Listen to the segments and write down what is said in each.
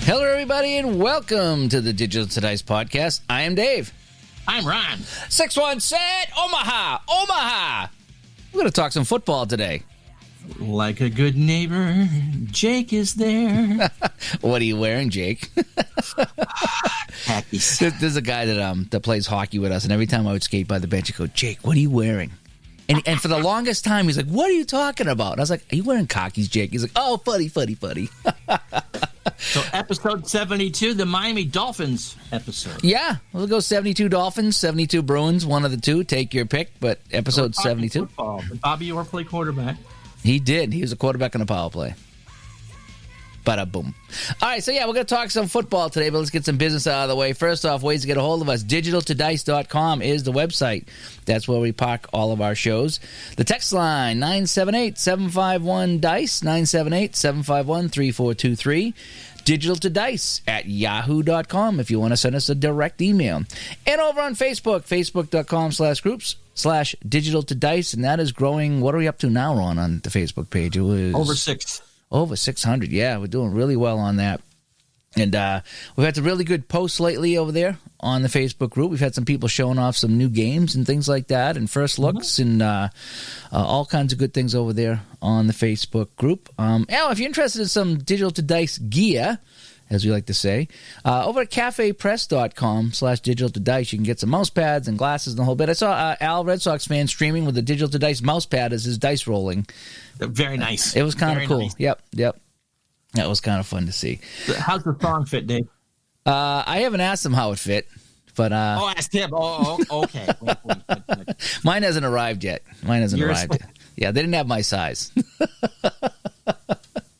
Hello, everybody, and welcome to the Digital to Dice podcast. I am Dave. I'm Ron. 617 Omaha. We're going to talk some football today. Like a good neighbor, Jake is there. What are you wearing, Jake? Khakis. There's a guy that plays hockey with us, and every time I would skate by the bench, he'd go, Jake, what are you wearing? And for the longest time, he's like, what are you talking about? And I was like, are you wearing khakis, Jake? He's like, oh, funny. So episode 72, the Miami Dolphins episode. Yeah, we'll go 72 Dolphins, 72 Bruins, one of the two. Take your pick, but episode 72. Football. Bobby Orr play quarterback. He did. He was a quarterback on a power play. Bada boom. All right, so yeah, we're going to talk some football today, but let's get some business out of the way. First off, ways to get a hold of us. Digitaltodice.com is the website. That's where we park all of our shows. The text line, 978-751-DICE, 978-751-3423. Digitaltodice@yahoo.com if you want to send us a direct email. And over on Facebook, facebook.com/groups/digitaltodice, and that is growing. What are we up to now, Ron, on the Facebook page? It was over 600. Yeah, we're doing really well on that. And we've had some really good posts lately over there on the Facebook group. We've had some people showing off some new games and things like that, and first looks, and all kinds of good things over there on the Facebook group. If you're interested in some Digital to Dice gear, as we like to say, over at cafepress.com/digital to dice, you can get some mouse pads and glasses and the whole bit. I saw Al, Red Sox fan, streaming with the Digital to Dice mouse pad as his dice rolling. Very nice. It was kind of cool. Nice. Yep. That was kind of fun to see. How's the song fit, Dave? I haven't asked him how it fit, but asked him. Okay. Wait. Mine hasn't arrived yet. Yeah, they didn't have my size.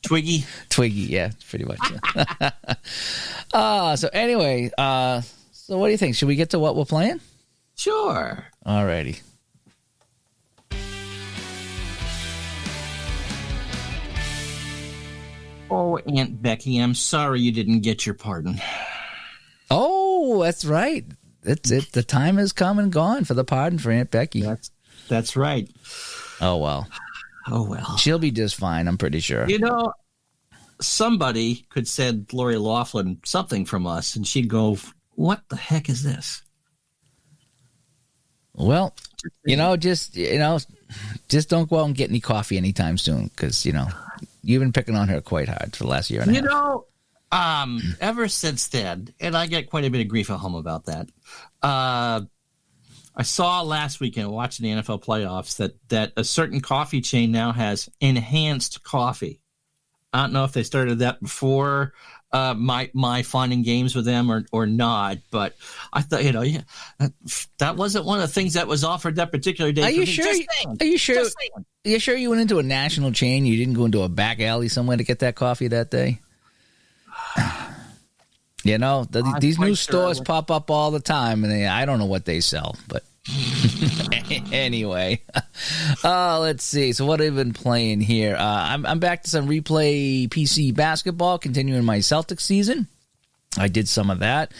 Twiggy, yeah, pretty much. Yeah. So anyway, so what do you think? Should we get to what we're playing? Sure. All righty. Oh, Aunt Becky, I'm sorry you didn't get your pardon. Oh, that's right. That's it. The time has come and gone for the pardon for Aunt Becky. That's right. Oh, well. She'll be just fine, I'm pretty sure. You know, somebody could send Lori Loughlin something from us, and she'd go, what the heck is this? Well, just don't go out and get any coffee anytime soon, because, you've been picking on her quite hard for the last year and a half. Ever since then, and I get quite a bit of grief at home about that, I saw last weekend watching the NFL playoffs that a certain coffee chain now has enhanced coffee. I don't know if they started that before my fun and games with them or not, but I thought, that wasn't one of the things that was offered that particular day. Are you sure? Are you sure? Are you sure you went into a national chain? You didn't go into a back alley somewhere to get that coffee that day? These new stores pop up all the time, and I don't know what they sell, but anyway. Let's see. So what have I been playing here? I'm back to some replay PC basketball, continuing my Celtics season. I did some of that.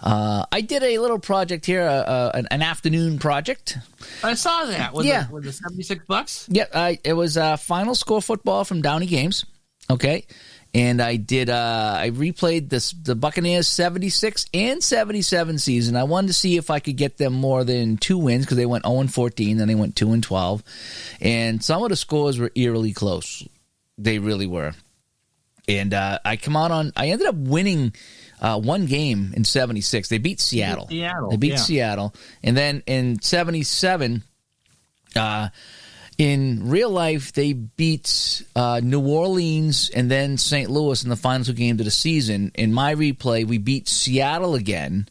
I did a little project here, an afternoon project. I saw that. Was it $76? Yeah, it was Final Score football from Downey Games. Okay. And I replayed the Buccaneers 76 and 77 season. I wanted to see if I could get them more than 2 wins, because they went 0-14, then they went 2-12. And some of the scores were eerily close. They really were. And I ended up winning one game in 76. They beat Seattle. Seattle. And then in 77, in real life, they beat New Orleans and then St. Louis in the final 2 games of the season. In my replay, we beat Seattle again.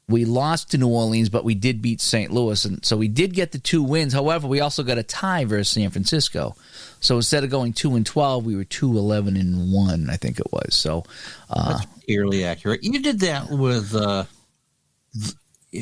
We lost to New Orleans, but we did beat St. Louis. And so we did get the 2 wins. However, we also got a tie versus San Francisco. So instead of going 2-12, we were 2-11-1, I think it was. So that's eerily accurate. You did that with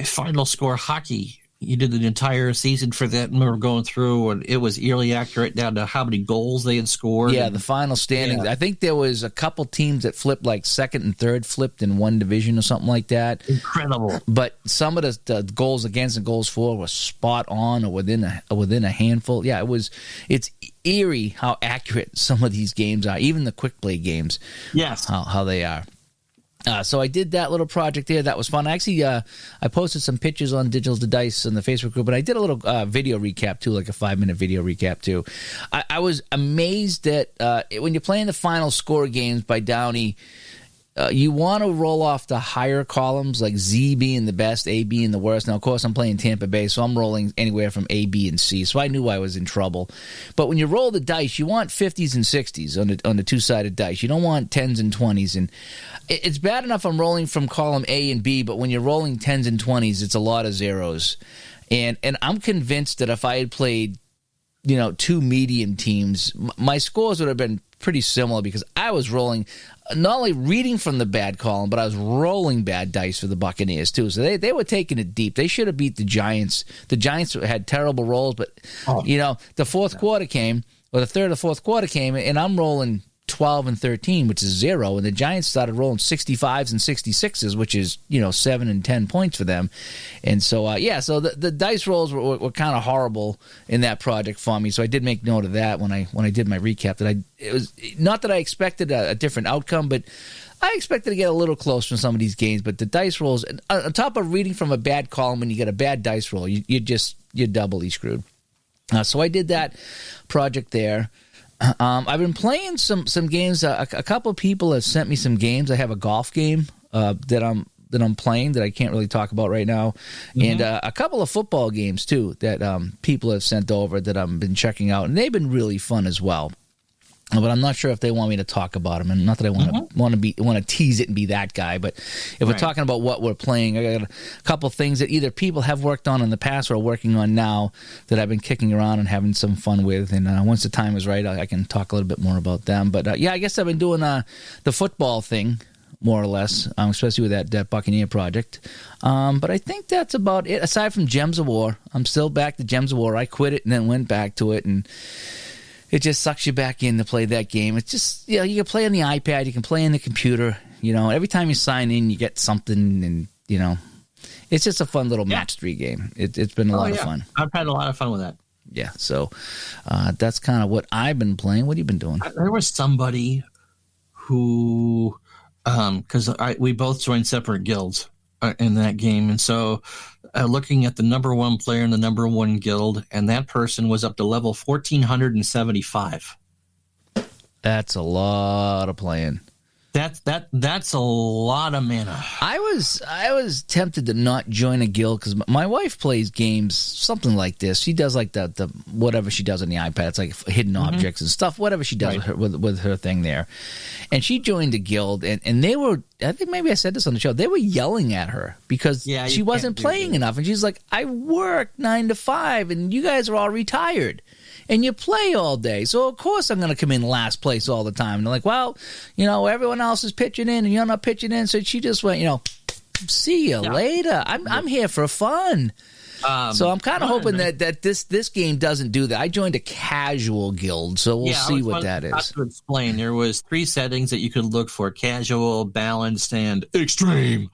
Final Score hockey You did the entire season for that, and we were going through, and it was eerily accurate down to how many goals they had scored. Yeah, the final standings. Yeah. I think there was a couple teams that flipped, like second and third flipped in one division or something like that. Incredible. But some of the goals against and goals for were spot on or within a handful. Yeah, it's eerie how accurate some of these games are, even the quick play games. Yes. How they are. So I did that little project there. That was fun. Actually, I posted some pictures on Digital to Dice in the Facebook group, and I did a little video recap too, like a 5-minute video recap too. I was amazed that when you're playing the final score games by Downey, you want to roll off the higher columns, like Z being the best, A being the worst. Now, of course, I'm playing Tampa Bay, so I'm rolling anywhere from A, B, and C, so I knew I was in trouble. But when you roll the dice, you want 50s and 60s on the two-sided dice. You don't want 10s and 20s. And it's bad enough I'm rolling from column A and B, but when you're rolling 10s and 20s, it's a lot of zeros. And I'm convinced that if I had played, two medium teams, my scores would have been pretty similar because I was rolling, not only reading from the bad column, but I was rolling bad dice for the Buccaneers too. So they were taking it deep. They should have beat the Giants. The Giants had terrible rolls, but the fourth quarter came, or the third or fourth quarter came, and I'm rolling 12 and 13, which is 0, and the Giants started rolling 65s and 66s, which is 7 and 10 points for them. And so so the dice rolls were kind of horrible in that project for me. So I did make note of that when I did my recap. That it was not that I expected a different outcome, but I expected to get a little close from some of these games. But the dice rolls, on top of reading from a bad column, when you get a bad dice roll, you're doubly screwed. So I did that project there. I've been playing some games. A couple of people have sent me some games. I have a golf game that I'm playing that I can't really talk about right now, and a couple of football games too that people have sent over that I've been checking out, and they've been really fun as well. But I'm not sure if they want me to talk about them, and not that I want to tease it and be that guy. But if we're talking about what we're playing, I got a couple things that either people have worked on in the past or are working on now that I've been kicking around and having some fun with. And once the time is right, I can talk a little bit more about them. But I guess I've been doing the football thing more or less, especially with that Buccaneer project. But I think that's about it. Aside from Gems of War, I'm still back to Gems of War. I quit it and then went back to it, and it just sucks you back in to play that game. It's just, you can play on the iPad, you can play on the computer. Every time you sign in, you get something, and, it's just a fun little match 3 game. It's been a lot of fun. I've had a lot of fun with that. Yeah, so that's kind of what I've been playing. What have you been doing? There was somebody who, because we both joined separate guilds in that game, and so looking at the number 1 player in the number 1 guild, and that person was up to level 1475. That's a lot of playing. That's a lot of mana. I was tempted to not join a guild because my wife plays games something like this. She does like the whatever she does on the iPad. It's like hidden objects and stuff. Whatever she does with her thing there, and she joined a guild, and they were. I think maybe I said this on the show. They were yelling at her because she wasn't playing enough, and she's like, "I work 9 to 5, and you guys are all retired. And you play all day, so of course I'm going to come in last place all the time." And they're like, "Well, everyone else is pitching in, and you're not pitching in." So she just went, "See you later. I'm here for fun." So I'm kind of hoping that this game doesn't do that. I joined a casual guild, so we'll see what that is. To explain, there was 3 settings that you could look for: casual, balanced, and extreme.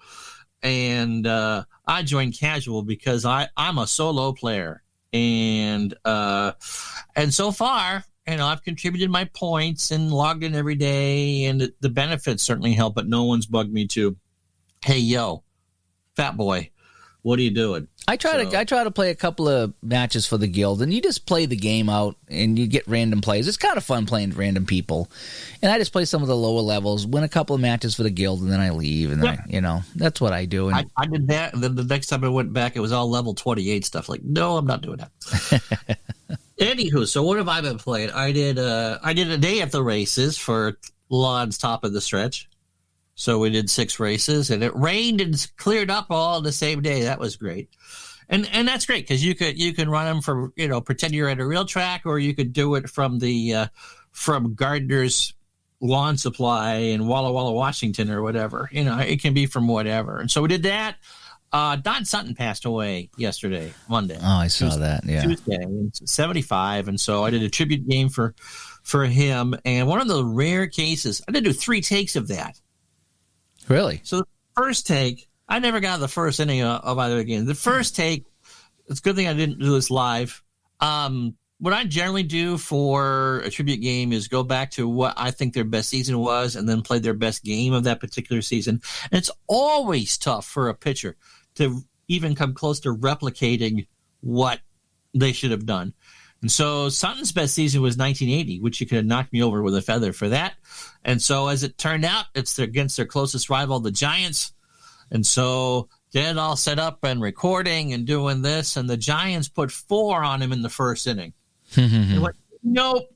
And I joined casual because I'm a solo player. And so far, I've contributed my points and logged in every day, and the benefits certainly help, but no one's bugged me to, "Hey, yo, fat boy, what are you doing?" I try to play a couple of matches for the guild, and you just play the game out, and you get random plays. It's kind of fun playing random people, and I just play some of the lower levels, win a couple of matches for the guild, and then I leave, and then that's what I do. And I did that, and then the next time I went back, it was all level 28 stuff. Like, no, I'm not doing that. Anywho, so what have I been playing? I did a day at the races for Lon's top of the stretch. So we did 6 races, and it rained and cleared up all the same day. That was great. And that's great because you can run them for, pretend you're at a real track, or you could do it from from Gardner's Lawn Supply in Walla Walla, Washington, or whatever. It can be from whatever. And so we did that. Don Sutton passed away yesterday, Monday. Oh, I saw that. Yeah, Tuesday, 75, and so I did a tribute game for him. And one of the rare cases, I did do 3 takes of that. Really? So the first take, I never got the first inning of either game. The first take, it's a good thing I didn't do this live. What I generally do for a tribute game is go back to what I think their best season was and then play their best game of that particular season. And it's always tough for a pitcher to even come close to replicating what they should have done. And so Sutton's best season was 1980, which you could have knocked me over with a feather for that. And so as it turned out, it's against their closest rival, the Giants. And so get all set up and recording and doing this, and the Giants put 4 on him in the first inning. They went, nope,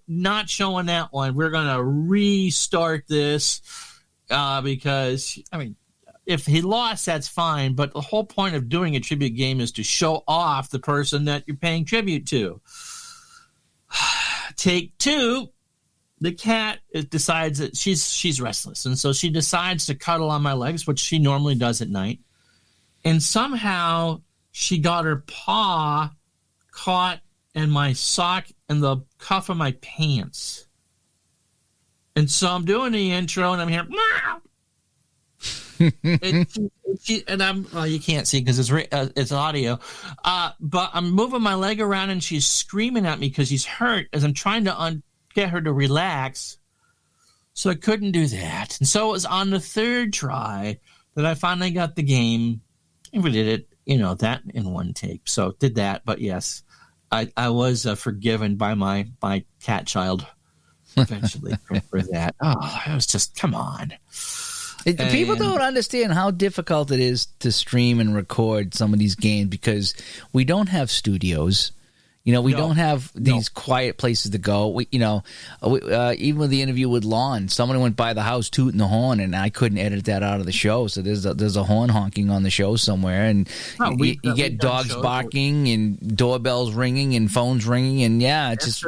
not showing that one. We're going to restart this because, I mean, if he lost, that's fine, but the whole point of doing a tribute game is to show off the person that you're paying tribute to. Take 2, the cat decides that she's restless, and so she decides to cuddle on my legs, which she normally does at night, and somehow she got her paw caught in my sock and the cuff of my pants. And so I'm doing the intro, and I'm hearing, meow. And I'm you can't see because it's audio, but I'm moving my leg around and she's screaming at me because she's hurt as I'm trying to get her to relax. So I couldn't do that, and so it was on the 3rd try that I finally got the game, and we did it, that in 1 take. So did that, but yes, I was forgiven by my cat child eventually for that. Oh, it was just, come on. People don't understand how difficult it is to stream and record some of these games because we don't have studios. We don't have these quiet places to go. Even with the interview with Lon, someone went by the house tooting the horn, and I couldn't edit that out of the show. So there's a horn honking on the show somewhere, and you get dogs barking and doorbells ringing and phones ringing, and it's just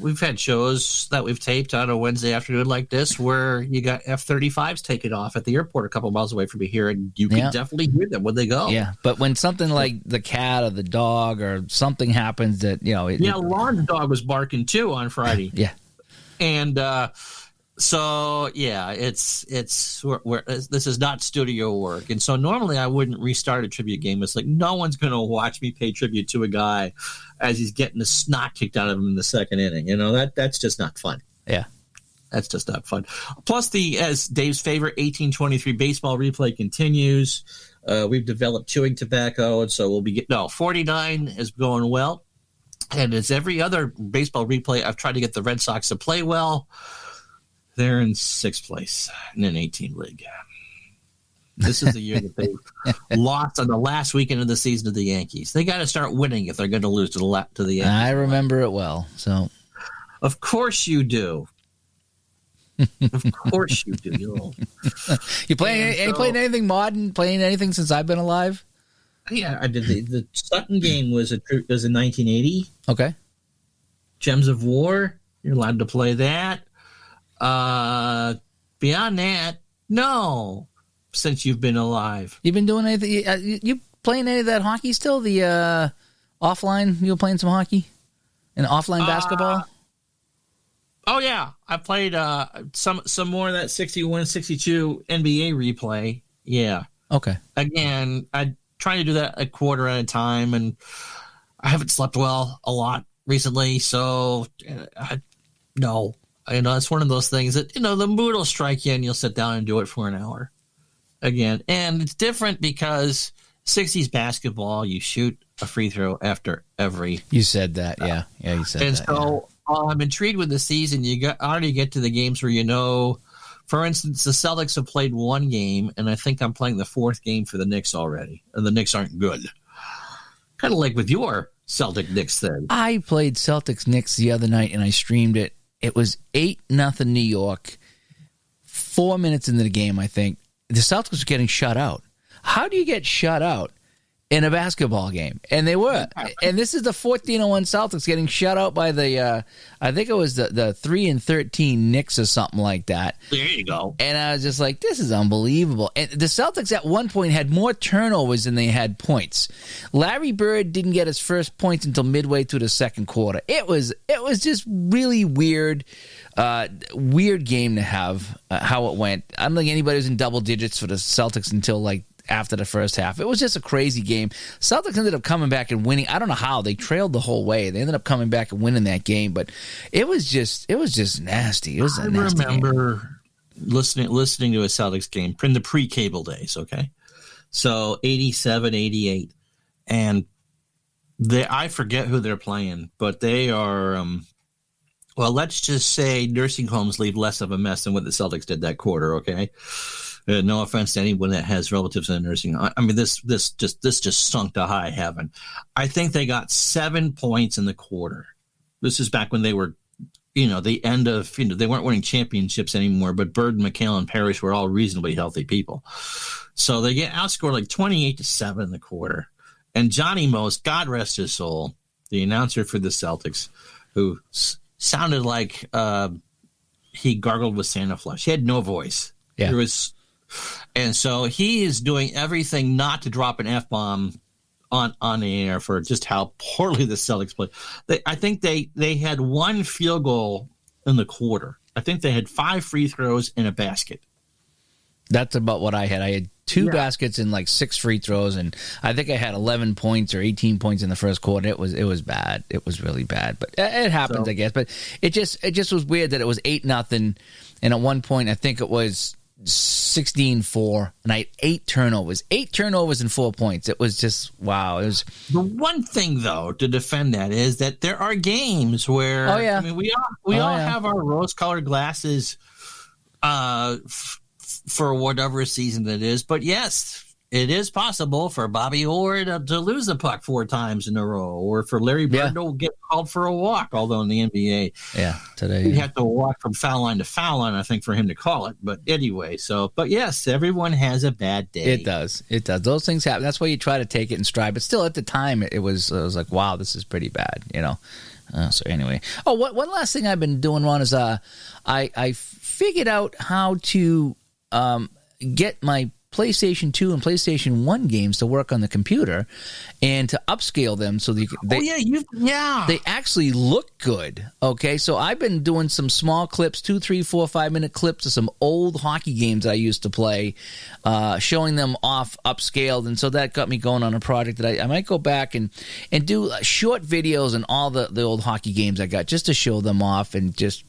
we've had shows that we've taped on a Wednesday afternoon like this where you got F-35s taken off at the airport a couple miles away from here, and you can definitely hear them when they go. Yeah, but when something like the cat or the dog or something happens that Lon's dog was barking too on Friday. Yeah, and so this is not studio work, and so normally I wouldn't restart a tribute game. It's like no one's going to watch me pay tribute to a guy as he's getting the snot kicked out of him in the 2nd inning. That's just not fun. Yeah. That's just not fun. Plus, as Dave's favorite 1823 baseball replay continues, we've developed chewing tobacco, and so we'll be 49 is going well. And as every other baseball replay, I've tried to get the Red Sox to play well. They're in 6th place in an 18 league. This is the year that they lost on the last weekend of the season to the Yankees. They got to start winning if they're going to lose to the Yankees. I remember it well. So, of course you do. Of course you do. You playing anything modern? Playing anything since I've been alive? Yeah, I did. The Sutton game was in 1980. Okay. Gems of War. You're allowed to play that. Beyond that, no. Since you've been alive, you've been doing anything? You playing any of that hockey still? The offline? You were playing some hockey and offline basketball. Oh yeah, I played some more of that 61-62 NBA replay. Yeah. Okay. Again, I try to do that a quarter at a time, and I haven't slept well a lot recently, so no. It's one of those things that the mood will strike you, and you'll sit down and do it for an hour again. And it's different because 60s basketball, you shoot a free throw after every. You said that, yeah. Yeah, you said that. And so I'm intrigued with the season. You already get to the games where for instance, the Celtics have played 1 game, and I think I'm playing the 4th game for the Knicks already, and the Knicks aren't good. Kind of like with your Celtic-Knicks thing. I played Celtics-Knicks the other night, and I streamed it. It was 8-0 New York. 4 minutes into the game, I think. The Celtics were getting shut out. How do you get shut out in a basketball game, and they were. And this is the 14-1 Celtics getting shut out by the I think it was the 3-13 Knicks or something like that. There you go. And I was just like, this is unbelievable. And the Celtics at one point had more turnovers than they had points. Larry Bird didn't get his first points until midway through the second quarter. It was just really weird game to have how it went. I don't think anybody was in double digits for the Celtics until like after the first half. It was just a crazy game. Celtics ended up coming back and winning. I don't know how. They trailed the whole way. They ended up coming back and winning that game, but it was just nasty. It was a nasty game. I remember listening to a Celtics game in the pre-cable days, okay? So 87, 88. And I forget who they're playing, but they are well, let's just say nursing homes leave less of a mess than what the Celtics did that quarter, okay? No offense to anyone that has relatives in a nursing home. I mean, this just sunk to high heaven. I think they got 7 points in the quarter. This is back when they were, the end of, they weren't winning championships anymore, but Bird, McHale, and Parrish were all reasonably healthy people. So they get outscored like 28-7 in the quarter. And Johnny Most, God rest his soul, the announcer for the Celtics, who sounded like he gargled with Santa Flush. He had no voice. Yeah. And so he is doing everything not to drop an F-bomb on the air for just how poorly the Celtics played. I think they had one field goal in the quarter. I think they had 5 free throws and a basket. That's about what I had. I had 2 baskets and like 6 free throws, and I think I had 11 points or 18 points in the first quarter. It was bad. It was really bad, but it happens, I guess. But it just was weird that it was 8-0, and at one point I think it was 16-4, and I had 8 turnovers. 8 turnovers and 4 points. It was just, wow. It was the one thing, though, to defend that is that there are games where I mean, we all have our rose-colored glasses for whatever season it is. But yes, it is possible for Bobby Orr to lose the puck 4 times in a row, or for Larry Bird to get called for a walk, although in the NBA, today you have to walk from foul line to foul line, I think, for him to call it. But anyway, but yes, everyone has a bad day. It does. Those things happen. That's why you try to take it in stride. But still, at the time, it was like, wow, this is pretty bad, So anyway, one last thing I've been doing, Ron, is I figured out how to get my PlayStation 2 and PlayStation 1 games to work on the computer and to upscale them so they actually look good. Okay, so I've been doing some small clips, 2, 3, 4, 5 minute clips of some old hockey games I used to play, showing them off upscaled, and so that got me going on a project that I might go back and do short videos on all the old hockey games I got, just to show them off and just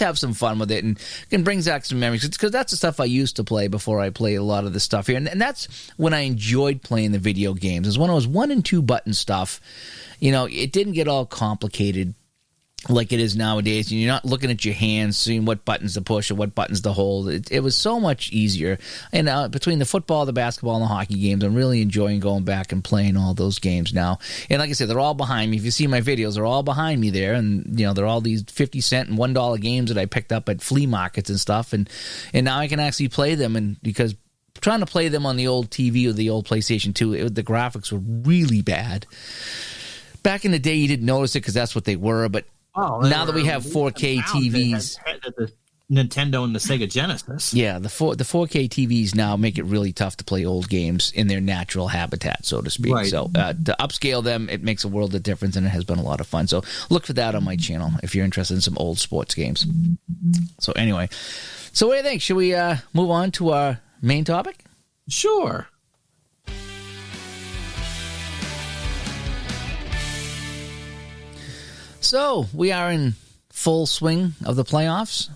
have some fun with it and brings back some memories, because that's the stuff I used to play before I played a lot of the stuff here, and that's when I enjoyed playing the video games, is when it was 1 and 2 button stuff. It didn't get all complicated like it is nowadays, and you're not looking at your hands, seeing what buttons to push or what buttons to hold. It was so much easier. And between the football, the basketball, and the hockey games, I'm really enjoying going back and playing all those games now. And like I said, they're all behind me. If you see my videos, they're all behind me there. And, they're all these 50-cent and $1 games that I picked up at flea markets and stuff. And now I can actually play them, and because trying to play them on the old TV or the old PlayStation 2, the graphics were really bad. Back in the day, you didn't notice it because that's what they were, but now that we have 4K TVs, the Nintendo and the Sega Genesis, the 4K TVs now make it really tough to play old games in their natural habitat, so to speak. Right. So to upscale them, it makes a world of difference, and it has been a lot of fun. So look for that on my channel if you're interested in some old sports games. So anyway, so what do you think? Should we move on to our main topic? Sure. So we are in full swing of the playoffs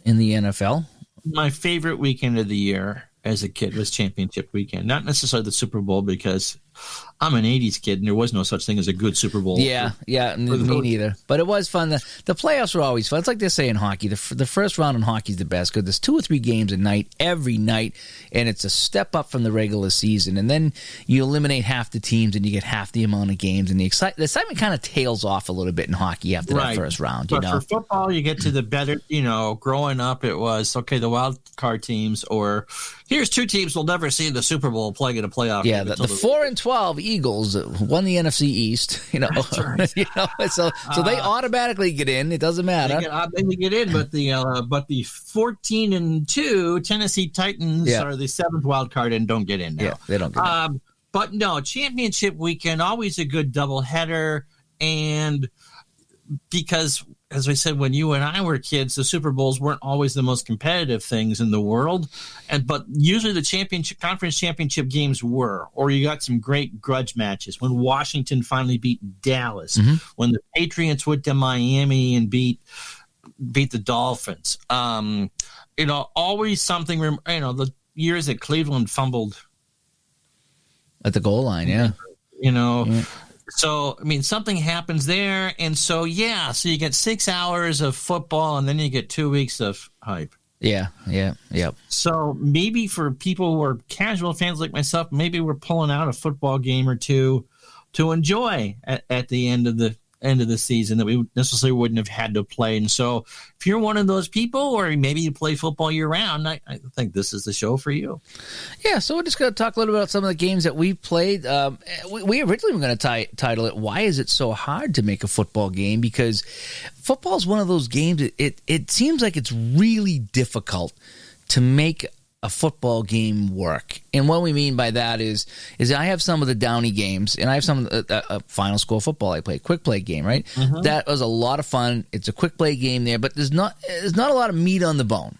in the NFL. My favorite weekend of the year as a kid was championship weekend. Not necessarily the Super Bowl, because I'm an 80s kid, and there was no such thing as a good Super Bowl. Yeah, me neither. But it was fun. The playoffs were always fun. It's like they say in hockey. The first round in hockey is the best, because there's 2 or 3 games a night, every night, and it's a step up from the regular season. And then you eliminate half the teams, and you get half the amount of games, and the excitement kind of tails off a little bit in hockey after that first round. But for football, you get to the better, growing up, it was, okay, the wild card teams, or here's 2 teams we'll never see in the Super Bowl playing in a playoff. Yeah, the 4 and 2012 Eagles won the NFC East. Right. So they automatically get in. It doesn't matter. They get in, but the 14-2 Tennessee Titans are the 7th wild card and don't get in now. Yeah, they don't get in. But no, championship weekend, always a good doubleheader. And because, as I said, when you and I were kids, the Super Bowls weren't always the most competitive things in the world. But usually the conference championship games were, or you got some great grudge matches. When Washington finally beat Dallas, when the Patriots went to Miami and beat the Dolphins. Always something, the years that Cleveland fumbled at the goal line, yeah. So, something happens there. And so you get 6 hours of football and then you get 2 weeks of hype. Yeah. So maybe for people who are casual fans like myself, maybe we're pulling out a football game or two to enjoy at the end of the season that we necessarily wouldn't have had to play. And so if you're one of those people, or maybe you play football year round, I think this is the show for you. Yeah, so we're just going to talk a little bit about some of the games that we played. We originally were going to title it, Why Is It So Hard to Make a Football Game? Because football is one of those games, it seems like it's really difficult to make a football game work. And what we mean by that is I have some of the Downey games, and I have some of the final score football I play, quick play game, right? Mm-hmm. That was a lot of fun. It's a quick play game there, but there's not a lot of meat on the bone.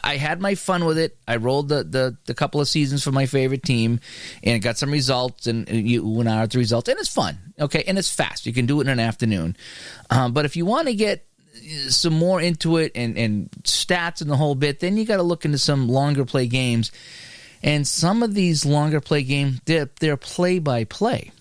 I had my fun with it. I rolled the couple of seasons for my favorite team, and it got some results, and you went out with the results, and it's fun, okay? And it's fast. You can do it in an afternoon. But if you want to get some more into it and stats and the whole bit, then you got to look into some longer play games. And some of these longer play games, they're play by play.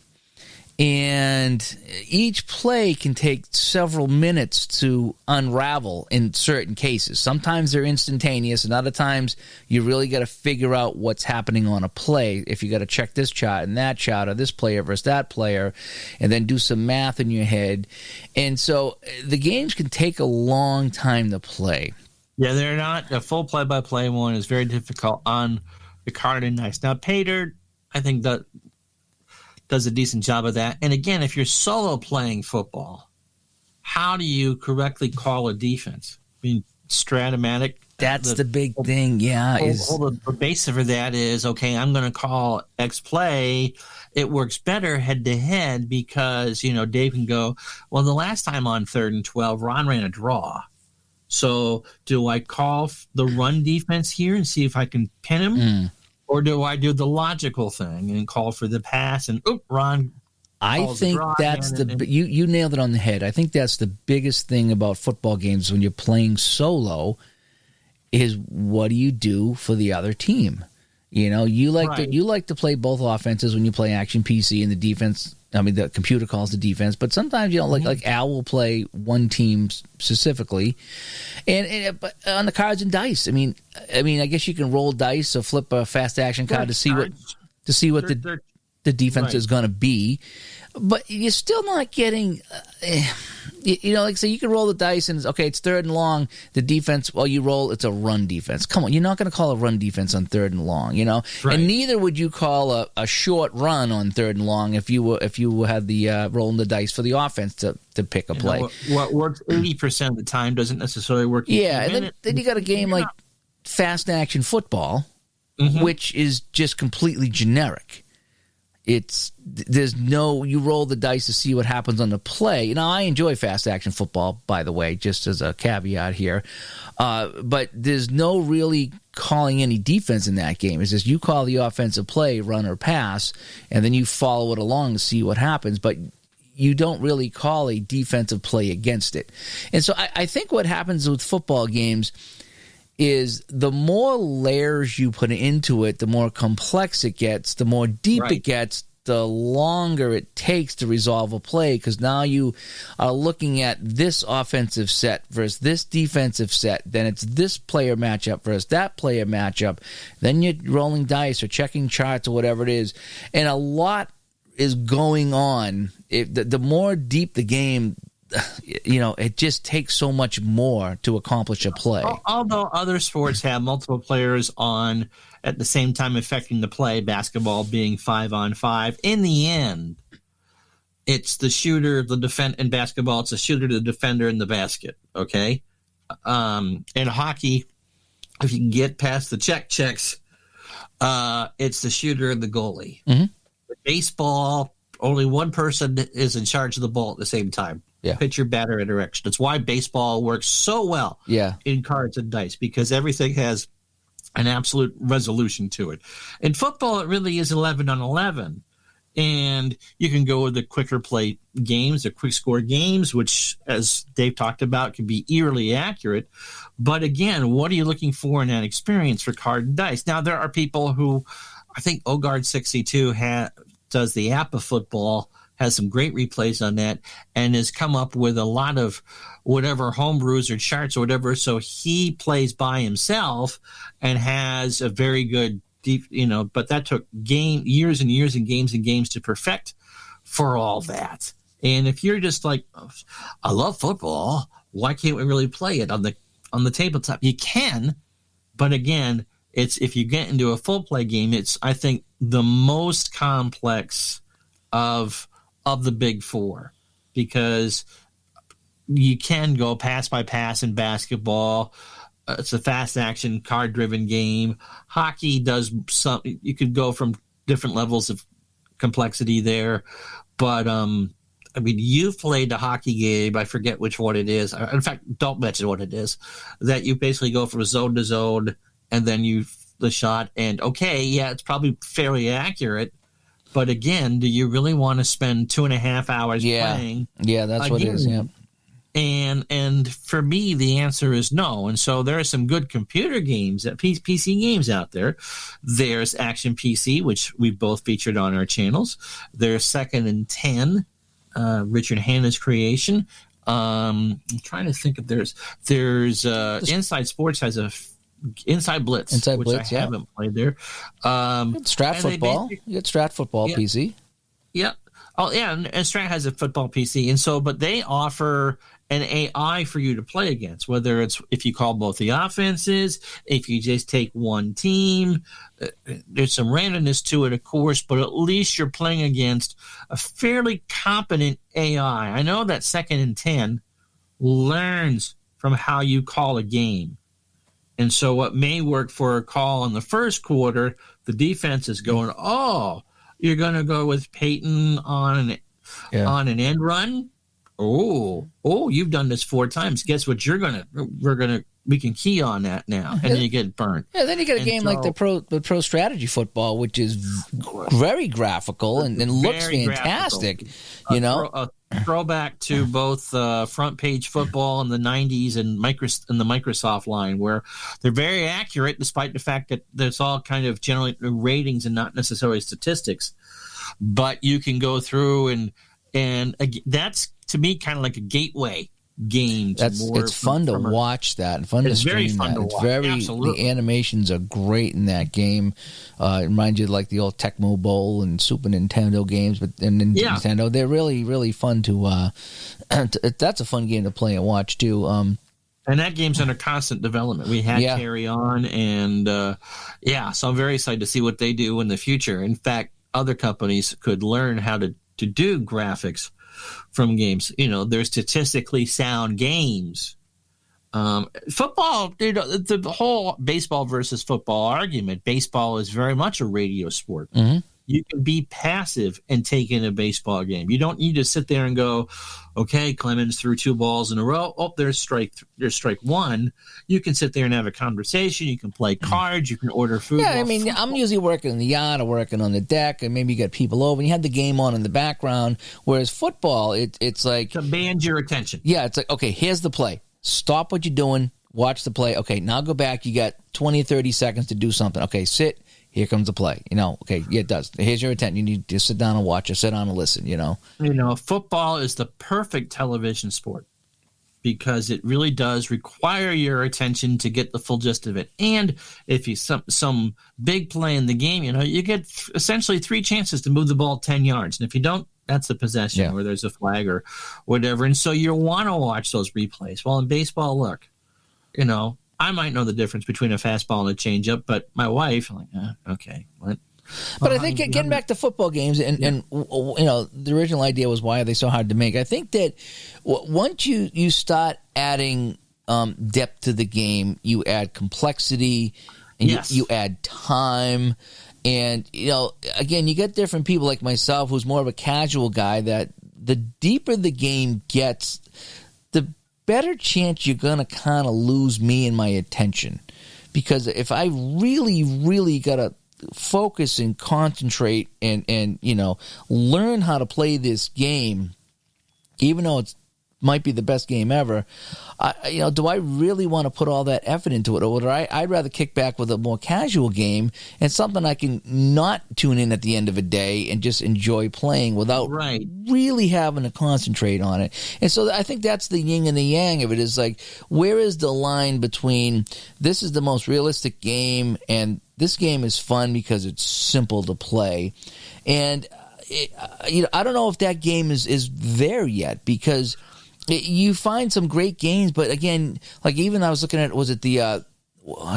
And each play can take several minutes to unravel in certain cases. Sometimes they're instantaneous, and other times you really got to figure out what's happening on a play. If you got to check this chart and that chart, or this player versus that player, and then do some math in your head. And so the games can take a long time to play. Yeah, they're not. A full play-by-play one is very difficult on the card and dice. Now, Pater, I think that does a decent job of that. And again, if you're solo playing football, how do you correctly call a defense? Stratomatic. That's the big thing, yeah. The base for that is, okay, I'm going to call X play. It works better head-to-head because, Dave can go, well, the last time on 3rd and 12, Ron ran a draw. So do I call the run defense here and see if I can pin him? Or do I do the logical thing and call for the pass and Ron? I think that's you nailed it on the head. I think that's the biggest thing about football games when you're playing solo is what do you do for the other team? You like to play both offenses when you play Action PC and the defense. I mean, the computer calls the defense, but sometimes like Al will play one team specifically, and but on the cards and dice. I mean, I guess you can roll dice or flip a fast action card to see what the defense is going to be, but you're still not getting. So you can roll the dice and it's 3rd and long. The defense, you roll, it's a run defense. Come on, you're not going to call a run defense on 3rd and long, Right. And neither would you call a short run on 3rd and long if you had the rolling the dice for the offense to pick a play. What works 80% of the time doesn't necessarily work. Yeah, and then you got a game like fast action football, which is just completely generic. You roll the dice to see what happens on the play. I enjoy fast action football, by the way, just as a caveat here. But there's no really calling any defense in that game. It's just you call the offensive play, run or pass, and then you follow it along to see what happens. But you don't really call a defensive play against it. And so I think what happens with football games is the more layers you put into it, the more complex it gets, the more deep it gets, the longer it takes to resolve a play, because now you are looking at this offensive set versus this defensive set, then it's this player matchup versus that player matchup, then you're rolling dice or checking charts or whatever it is, and a lot is going on. The more deep the game, it just takes so much more to accomplish a play. Although other sports have multiple players on at the same time affecting the play, basketball being 5-on-5, in the end, it's the shooter, in basketball, it's the shooter, the defender, and the basket, okay? In hockey, if you can get past the checks, it's the shooter and the goalie. Mm-hmm. Baseball, only one person is in charge of the ball at the same time. Yeah. Pitcher, batter, and direction. That's why baseball works so well in cards and dice, because everything has an absolute resolution to it. In football, it really is 11-on-11. And you can go with the quicker play games, the quick score games, which, as Dave talked about, can be eerily accurate. But again, what are you looking for in that experience for card and dice? Now, there are people who, I think Ogard62 does the app of football, has some great replays on that, and has come up with a lot of whatever homebrews or charts or whatever. So he plays by himself and has a very good but that took years and years and games to perfect for all that. And if you're just like, I love football, why can't we really play it on the tabletop? You can, but again, it's if you get into a full play game, it's, I think, the most complex of the big four, because you can go pass by pass in basketball. It's a fast action, card driven game. Hockey does some. You could go from different levels of complexity there, but you've played a hockey game. I forget which one it is. In fact, don't mention what it is. That you basically go from zone to zone, and then the shot. And it's probably fairly accurate. But again, do you really want to spend 2.5 hours playing? Yeah, that's what it is. Yeah. And for me, the answer is no. And so there are some good computer games, PC games out there. There's Action PC, which we both featured on our channels. There's Second and 10, Richard Hanna's creation. I'm trying to think if there's Inside Sports has a Inside Blitz, which I haven't played there. Strat Football. You get Strat Football PC. Yeah. Oh, yeah, and Strat has a football PC. And so, but they offer an AI for you to play against, whether it's if you call both the offenses, if you just take one team. There's some randomness to it, of course, but at least you're playing against a fairly competent AI. I know that Second and 10 learns from how you call a game. And so what may work for a call in the first quarter, the defense is going, you're going to go with Peyton on an end run? Oh, you've done this 4 times. Guess what we can key on that now. And then you get burnt. Yeah, then you get a game like the pro strategy football, which is very graphical and looks fantastic. A throwback to both front page football in the 90s and the Microsoft line, where they're very accurate despite the fact that there's all kind of generally ratings and not necessarily statistics. But you can go through and that's, to me, kind of like a gateway game. It's fun to watch that and fun to stream that. It's very absolutely. The animations are great in that game. It reminds you of like the old Tecmo Bowl and Super Nintendo games, Nintendo, they're really, really fun to. That's a fun game to play and watch too. And that game's under constant development. We had Carry On, and so I'm very excited to see what they do in the future. In fact, other companies could learn how to do graphics from games. They're statistically sound games. Football, the whole baseball versus football argument, baseball is very much a radio sport. Mm-hmm. You can be passive and take in a baseball game. You don't need to sit there and go, okay, Clemens threw 2 balls in a row. Oh, there's strike 1. You can sit there and have a conversation. You can play cards. You can order food. Yeah, I'm usually working in the yard or working on the deck, and maybe you got people over, and you have the game on in the background. Whereas football, it's like command your attention. Yeah, it's like, okay, here's the play. Stop what you're doing. Watch the play. Okay, now go back. You got 20, 30 seconds to do something. Okay, sit. Here comes the play. Okay, yeah, it does. Here's your attention. You need to sit down and watch or sit down and listen, Football is the perfect television sport. because it really does require your attention to get the full gist of it. And if you some big play in the game, you get essentially 3 chances to move the ball 10 yards. And if you don't, that's a possession where there's a flag or whatever. And so you want to watch those replays. Well, in baseball, look, I might know the difference between a fastball and a changeup, but my wife, I'm like, okay, what? But I think getting back to football games, and the original idea was, why are they so hard to make? I think that once you start adding depth to the game, you add complexity, and you add time, and again, you get different people like myself, who's more of a casual guy. That the deeper the game gets, the better chance you're going to kind of lose me and my attention, because if I really, really got to focus and concentrate and learn how to play this game, even though it might be the best game ever, do I really want to put all that effort into it? Or would I'd rather kick back with a more casual game and something I can not tune in at the end of a day and just enjoy playing without really having to concentrate on it. And so I think that's the yin and the yang of it, is like, where is the line between this is the most realistic game and this game is fun because it's simple to play? And I don't know if that game is there yet, because you find some great games, but again, like even I was looking at, was it the I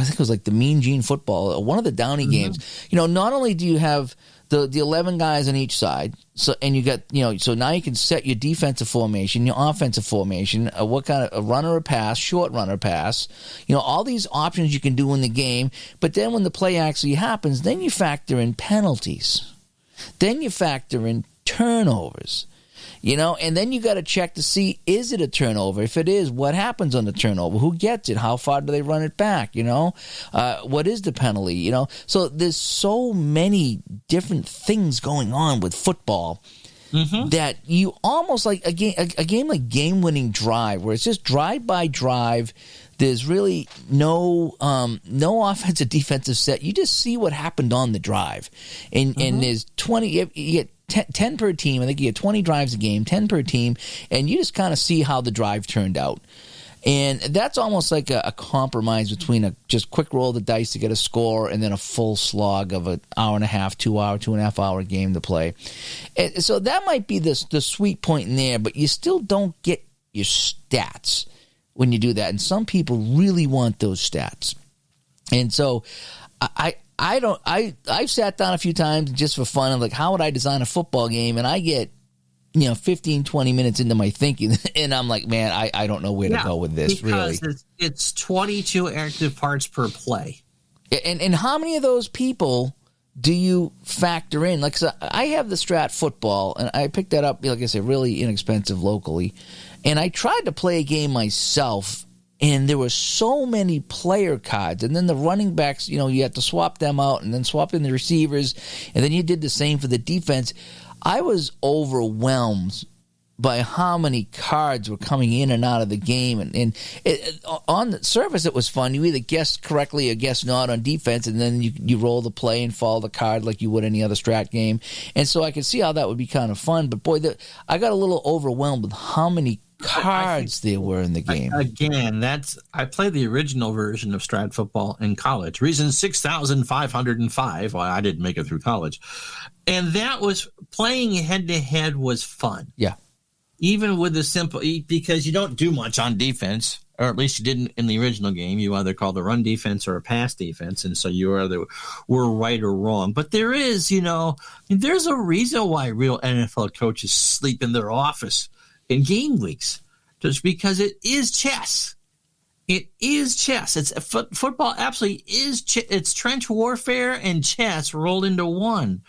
think it was like the Mean Gene Football, one of the Downey games. Not only do you have the 11 guys on each side, so and you got so now you can set your defensive formation, your offensive formation, what kind of a runner or pass, short runner pass, all these options you can do in the game. But then when the play actually happens, then you factor in penalties, then you factor in turnovers. And then you got to check to see, is it a turnover? If it is, what happens on the turnover? Who gets it? How far do they run it back? What is the penalty? So there's so many different things going on with football that you almost like a game like Game-Winning Drive, where it's just drive by drive. There's really no offensive defensive set. You just see what happened on the drive, and there's 20. You get 10 per team. I think you get 20 drives a game, 10 per team, and you just kind of see how the drive turned out. And that's almost like a compromise between a just quick roll of the dice to get a score and then a full slog of an hour and a half, 2 hour, 2.5 hour game to play. And so that might be the sweet point in there, but you still don't get your stats when you do that. And some people really want those stats. And so I've sat down a few times just for fun. I'm like, how would I design a football game? And I get, 15, 20 minutes into my thinking, and I'm like, man, I don't know where to go with this, really. Because it's 22 active parts per play. And how many of those people do you factor in? Like, so I have the Strat Football, and I picked that up, like I said, really inexpensive locally. And I tried to play a game myself, and there were so many player cards. And then the running backs, you had to swap them out and then swap in the receivers. And then you did the same for the defense. I was overwhelmed by how many cards were coming in and out of the game. And on the surface, it was fun. You either guessed correctly or guessed not on defense, and then you roll the play and follow the card like you would any other Strat game. And so I could see how that would be kind of fun. But, boy, I got a little overwhelmed with how many cards there were in the game. Again, I played the original version of Strat Football in college. Reason 6,505. Well, I didn't make it through college. And that was playing head-to-head was fun. Yeah. Even with the simple, because you don't do much on defense, or at least you didn't in the original game. You either called a run defense or a pass defense, and so you either were right or wrong. But there is, there's a reason why real NFL coaches sleep in their office in game weeks, just because it is chess. It is chess. It's football. Absolutely is. It's trench warfare and chess rolled into one.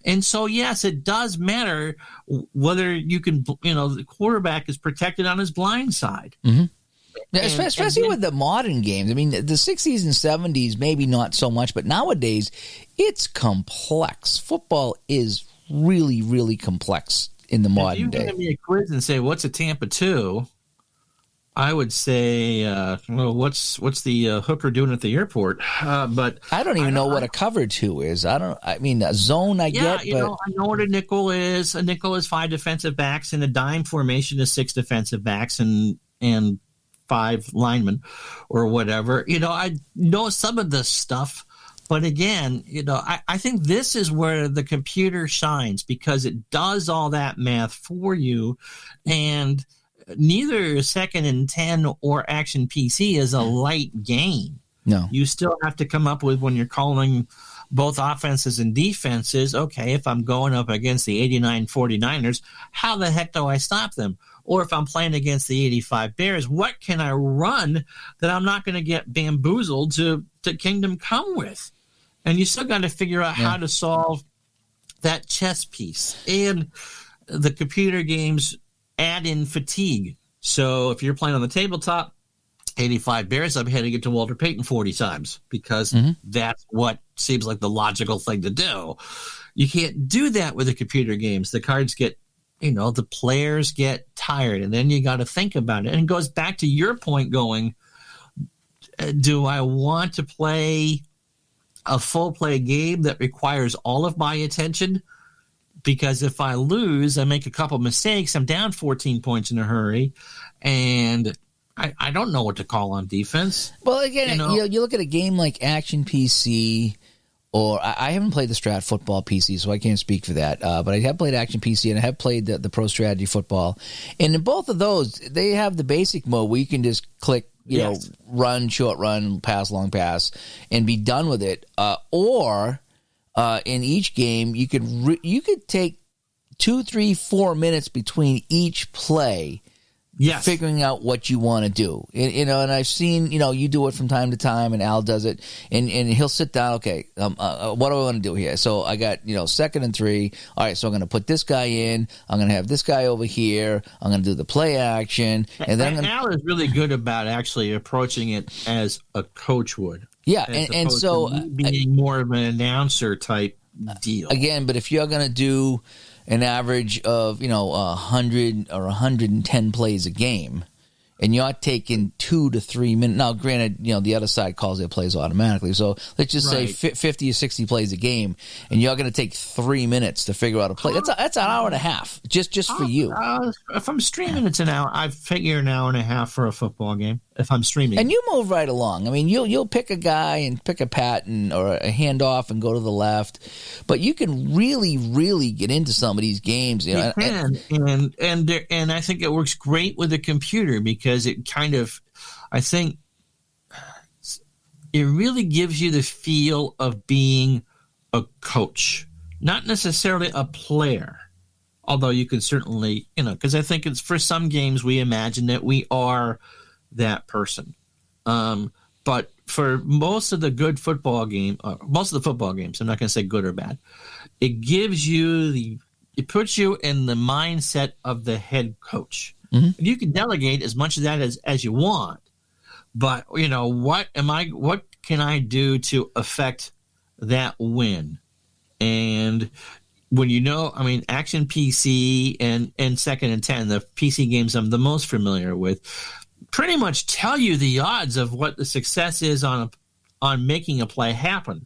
And so, yes, it does matter whether you can. The quarterback is protected on his blind side. Mm-hmm. Especially with the modern games. I mean, the 60s and 70s, maybe not so much, but nowadays it's complex. Football is really, really complex in the modern day. If you give me a quiz and say, "What's a Tampa 2?" I would say, what's the hooker doing at the airport? But I don't even know what a cover 2 is. I mean, a zone I get. I know what a nickel is. A nickel is 5 defensive backs, and a dime formation is 6 defensive backs. And and 5 linemen or whatever. I know some of this stuff, but again, I think this is where the computer shines because it does all that math for you, and neither Second and 10 or Action PC is a light game. No. You still have to come up with, when you're calling both offenses and defenses, okay, if I'm going up against the 89 49ers, how the heck do I stop them? Or if I'm playing against the 85 Bears, what can I run that I'm not going to get bamboozled to Kingdom Come with? And you still got to figure out how to solve that chess piece. And the computer games add in fatigue. So if you're playing on the tabletop, 85 Bears, I'm heading it to Walter Payton 40 times because that's what seems like the logical thing to do. You can't do that with the computer games. The cards get, the players get tired, and then you got to think about it. And it goes back to your point going, do I want to play a full play game that requires all of my attention? Because if I lose, I make a couple mistakes, I'm down 14 points in a hurry, and I don't know what to call on defense. Well, again, you look at a game like Action PC, or I haven't played the Strat Football PC, so I can't speak for that. But I have played Action PC, and I have played the Pro Strategy Football. And in both of those, they have the basic mode where you can just click, run, short run, pass, long pass, and be done with it. Or in each game, you could take 2, 3, 4 minutes between each play. Yes. Figuring out what you want to do. And I've seen, you do it from time to time, and Al does it, and he'll sit down, okay, what do I want to do here? So I got, 2nd and 3. All right, so I'm going to put this guy in. I'm going to have this guy over here. I'm going to do the play action. And then Al is really good about actually approaching it as a coach would. Yeah, and so being more of an announcer type deal. Again, but if you're going to do an average of 100 or 110 plays a game, and you're taking 2 to 3 minutes. Now, granted, the other side calls their plays automatically. So let's just say 50 or 60 plays a game, and you're going to take 3 minutes to figure out a play. That's an hour and a half just for you. If I'm streaming, it's an hour. I figure an hour and a half for a football game. If I'm streaming, and you move right along. I mean, you'll pick a guy and pick a pattern or a handoff and go to the left, but you can really, really get into some of these games. You can, and I think it works great with a computer because it kind of, I think, it really gives you the feel of being a coach, not necessarily a player. Although you can certainly, because I think it's for some games we imagine that we are that person. But for most of the good football game, most of the football games, I'm not going to say good or bad, it gives you it puts you in the mindset of the head coach. Mm-hmm. You can delegate as much of that as you want, but what can I do to affect that win? And when Action PC and 2nd and 10, the PC games I'm the most familiar with, pretty much tell you the odds of what the success is on making a play happen.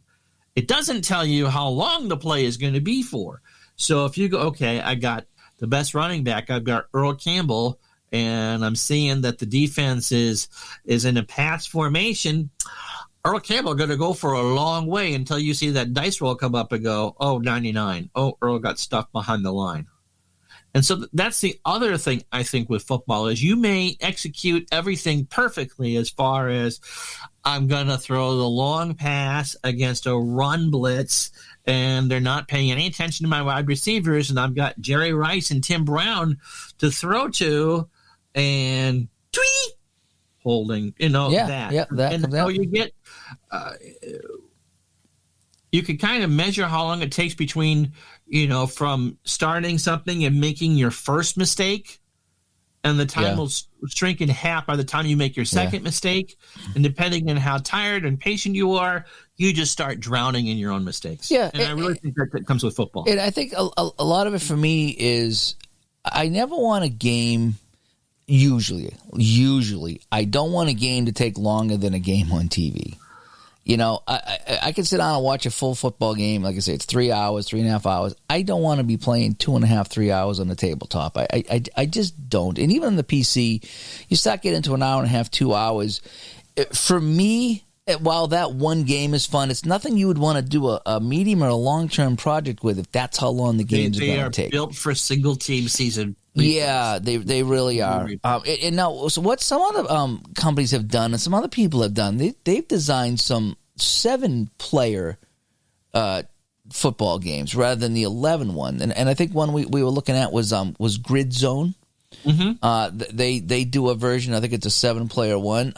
It doesn't tell you how long the play is going to be for. So if you go, okay, I got the best running back, I've got Earl Campbell, and I'm seeing that the defense is in a pass formation, Earl Campbell going to go for a long way until you see that dice roll come up and go, 99. Oh, Earl got stuck behind the line. And so that's the other thing I think with football is you may execute everything perfectly as far as I'm going to throw the long pass against a run blitz and they're not paying any attention to my wide receivers and I've got Jerry Rice and Tim Brown to throw to and tweet holding, that. Yeah, that and comes so out. You get you can kind of measure how long it takes between, from starting something and making your first mistake, and the time will shrink in half by the time you make your second mistake. And depending on how tired and patient you are, you just start drowning in your own mistakes. Yeah, and I really think that comes with football. And I think a lot of it for me is I never want a game. Usually, I don't want a game to take longer than a game on TV. You know, I can sit down and watch a full football game. Like I say, it's 3 hours, 3.5 hours. I don't want to be playing 2.5, 3 hours on the tabletop. I just don't. And even on the PC, you start getting into an hour and a half, 2 hours. For me, while that one game is fun, it's nothing you would want to do a medium or a long-term project with if that's how long the game's going to take. They are built for single-team season. Yeah, they really are. And now, so what some other companies have done and some other people have done, they've designed some 7-player football games rather than the 11 one. And I think one we were looking at was Grid Zone. Mm-hmm. They do a version. I think it's a 7-player one.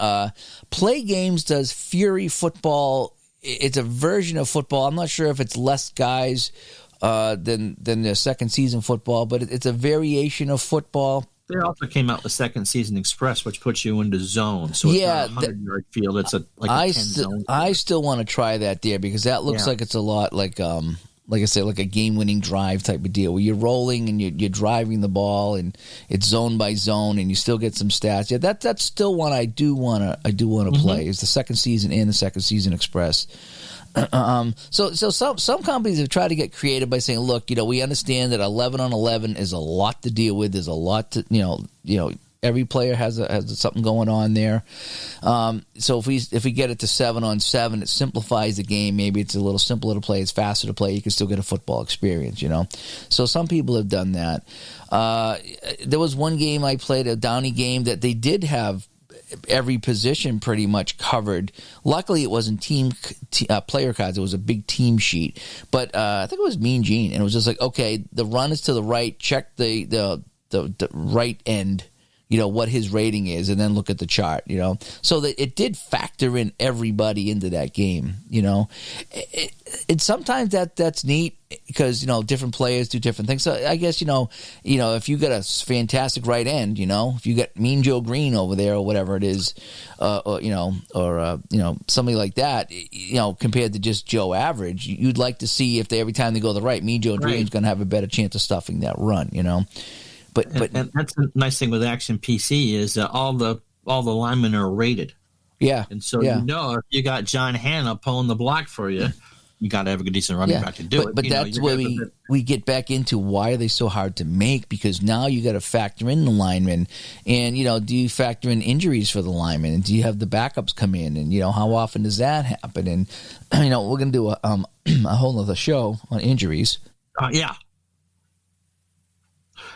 Play Games does Fury Football. It's a version of football. I'm not sure if it's less guys than their second season football, but it's a variation of football. They also came out with Second Season Express, which puts you into zone. So it's not a 100-yard field. It's a 10 zone. I still want to try that there because that looks like it's a lot like I say, like a game-winning drive type of deal where you're rolling and you're driving the ball and it's zone by zone and you still get some stats. Yeah, that's still one I do want to play. Is the Second Season and the Second Season Express. So some companies have tried to get creative by saying, look, we understand that 11 on 11 is a lot to deal with. There's a lot to every player has something going on there. So if we get it to 7 on 7, it simplifies the game. Maybe it's a little simpler to play. It's faster to play. You can still get a football experience. So some people have done that. There was one game I played, a Downey game, that they did have every position pretty much covered. Luckily, it wasn't player cards. It was a big team sheet. But I think it was Mean Gene, and it was just like, okay, the run is to the right. Check the right end. What his rating is, and then look at the chart. So that it did factor in everybody into that game. And sometimes that's neat because different players do different things. So I guess if you got a fantastic right end, if you got Mean Joe Green over there or whatever it is, or somebody like that, compared to just Joe Average, you'd like to see if every time they go to the right, Mean Joe Green's going to have a better chance of stuffing that run. But and that's the nice thing with Action PC is that all the linemen are rated. Yeah, and so if you got John Hanna pulling the block for you, you got to have a decent running back to do it. But that's where we get back into why are they so hard to make, because now you got to factor in the linemen, and do you factor in injuries for the linemen, and do you have the backups come in, and how often does that happen? And we're gonna do a whole other show on injuries. Yeah.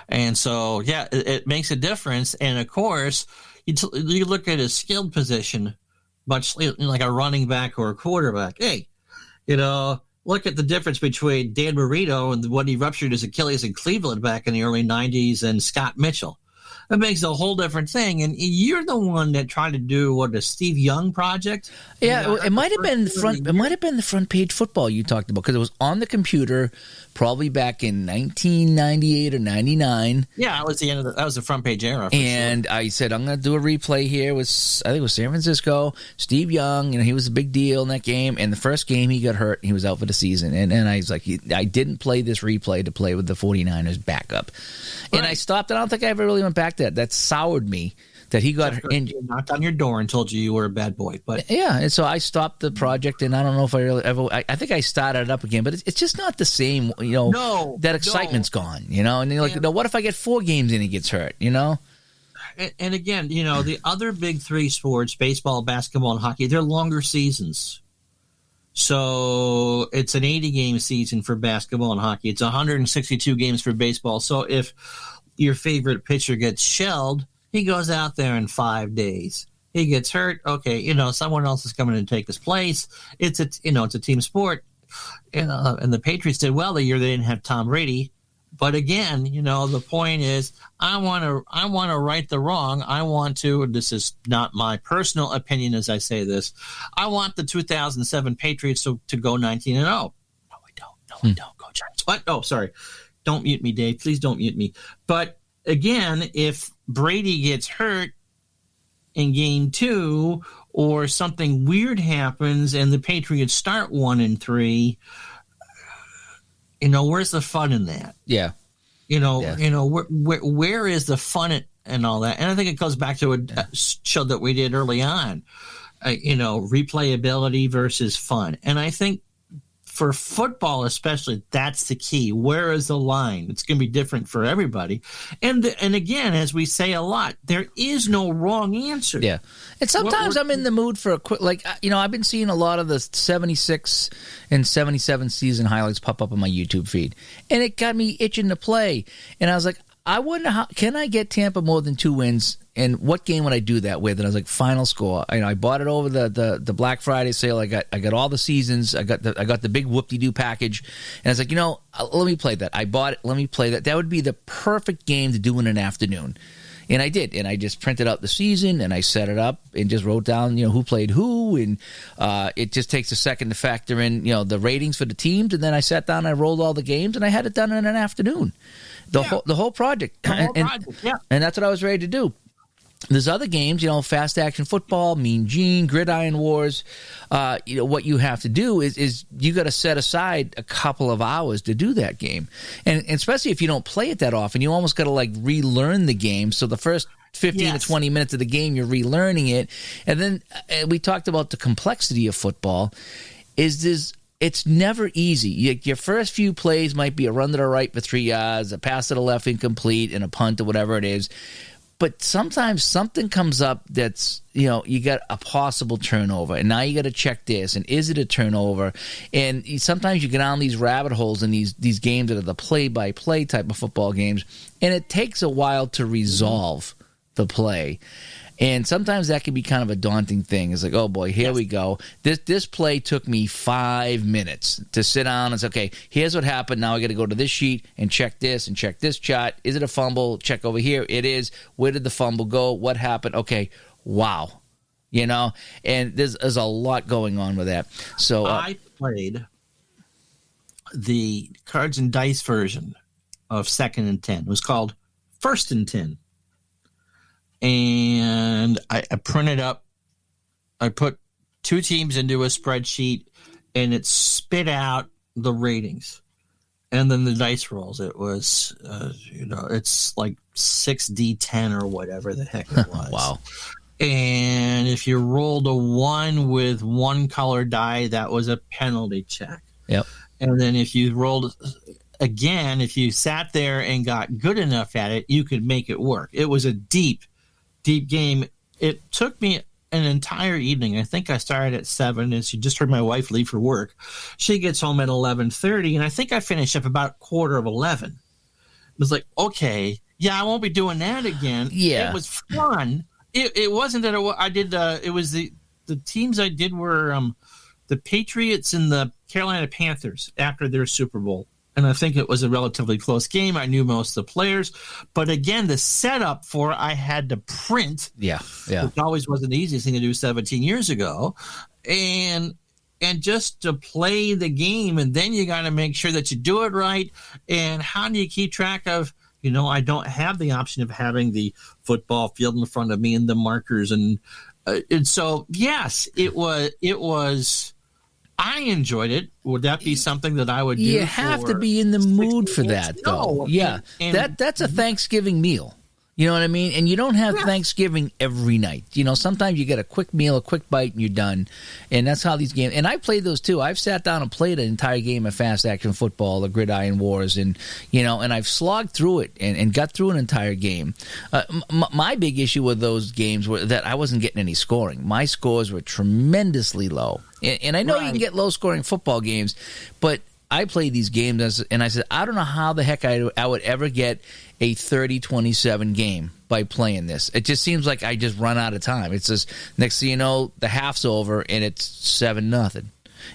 And so, it makes a difference. And, of course, you look at a skilled position, much like a running back or a quarterback. Hey, look at the difference between Dan Marino and when he ruptured his Achilles in Cleveland back in the early 90s and Scott Mitchell. It makes a whole different thing. And you're the one that tried to do the Steve Young project. Yeah, it might have been the front. It might have been the front page football you talked about, because it was on the computer, probably back in 1998 or 99. Yeah, that was the end of that was the front page era. And I said, I'm going to do a replay here with, I think it was San Francisco. Steve Young, he was a big deal in that game. And the first game he got hurt, he was out for the season. And I was like, I didn't play this replay to play with the 49ers backup. Right. And I stopped. I don't think I ever really went back to that. That soured me. That he got injured. Knocked on your door and told you were a bad boy. But yeah, and so I stopped the project, and I don't know if I really ever. I think I started it up again, but it's just not the same. That excitement's gone. And you're like, what if I get 4 games and he gets hurt? And again, the other big 3 sports, baseball, basketball, and hockey, they're longer seasons. So it's an 80-game season for basketball and hockey. It's 162 games for baseball. So if your favorite pitcher gets shelled, he goes out there in 5 days. He gets hurt. Okay, someone else is coming to take his place. It's a team sport. And the Patriots did well the year they didn't have Tom Brady. But again, the point is, I want to right the wrong. I want to. This is not my personal opinion as I say this. I want the 2007 Patriots to go 19-0. No, I don't. No, I don't. Go Giants. What? Oh, sorry. Don't mute me, Dave. Please don't mute me. But again, if Brady gets hurt in game 2 or something weird happens and the Patriots start 1-3, where's the fun in that? Yeah. Where is the fun and all that? And I think it goes back to a show that we did early on. replayability versus fun. And I think for football especially, that's the key. Where is the line? It's going to be different for everybody. And again, as we say a lot, there is no wrong answer. Yeah. And sometimes I'm in the mood for a quick, I've been seeing a lot of the 76 and 77 season highlights pop up on my YouTube feed. And it got me itching to play. And I was like, I wonder can I get Tampa more than 2 wins? And what game would I do that with? And I was like, final score. I bought it over the Black Friday sale. I got all the seasons. I got the big whoop-de-doo package. And I was like, let me play that. I bought it. Let me play that. That would be the perfect game to do in an afternoon. And I did. And I just printed out the season and I set it up and just wrote down, who played who. And it just takes a second to factor in, the ratings for the teams. And then I sat down and I rolled all the games and I had it done in an afternoon. The whole project. And that's what I was ready to do. There's other games, fast action football, Mean Gene, Gridiron Wars. What you have to do is you got to set aside a couple of hours to do that game. And especially if you don't play it that often, you almost got to relearn the game. So the first 15 to 20 minutes of the game, you're relearning it. And then we talked about the complexity of football. It's never easy. Your first few plays might be a run to the right for 3 yards, a pass to the left incomplete, and a punt or whatever it is. But sometimes something comes up that's, you got a possible turnover, and now you got to check this, and is it a turnover? And sometimes you get down these rabbit holes in these games that are the play-by-play type of football games, and it takes a while to resolve the play. And sometimes that can be kind of a daunting thing. It's like, oh boy, here we go. This play took me 5 minutes to sit down and say, okay, here's what happened. Now I got to go to this sheet and check this chart. Is it a fumble? Check over here. It is. Where did the fumble go? What happened? Okay, wow. And there's a lot going on with that. So I played the cards and dice version of 2nd and 10. It was called 1st and 10. And I printed up, I put 2 teams into a spreadsheet, and it spit out the ratings. And then the dice rolls. It was, it's like 6D10 or whatever the heck it was. Wow. And if you rolled a 1 with 1 color die, that was a penalty check. Yep. And then if you rolled again, if you sat there and got good enough at it, you could make it work. It was a deep game. It took me an entire evening. I think I started at 7, and she just heard my wife leave for work. She gets home at 11:30, and I think I finished up about 11:15. It was like, okay, I won't be doing that again. Yeah, it was fun. It wasn't that I did. It was the teams I did were the Patriots and the Carolina Panthers after their Super Bowl. And I think it was a relatively close game. I knew most of the players. But again, the setup for I had to print, which always wasn't the easiest thing to do 17 years ago. And just to play the game, and then you got to make sure that you do it right. And how do you keep track of, I don't have the option of having the football field in front of me and the markers. And so, yes, it was I enjoyed it. Would that be something that I would do? You have to be in the mood for that, though. Yeah, that's a Thanksgiving meal. You know what I mean? And you don't have Thanksgiving every night. Sometimes you get a quick meal, a quick bite, and you're done. And that's how these games – and I played those too. I've sat down and played an entire game of fast action football, the Gridiron Wars, and I've slogged through it and got through an entire game. My big issue with those games were that I wasn't getting any scoring. My scores were tremendously low. And I know you can get low-scoring football games, but I played these games, and I said, I don't know how the heck I would ever get a 30-27 game by playing this. It just seems like I just run out of time. It's just, next thing you know, the half's over, and it's 7-0.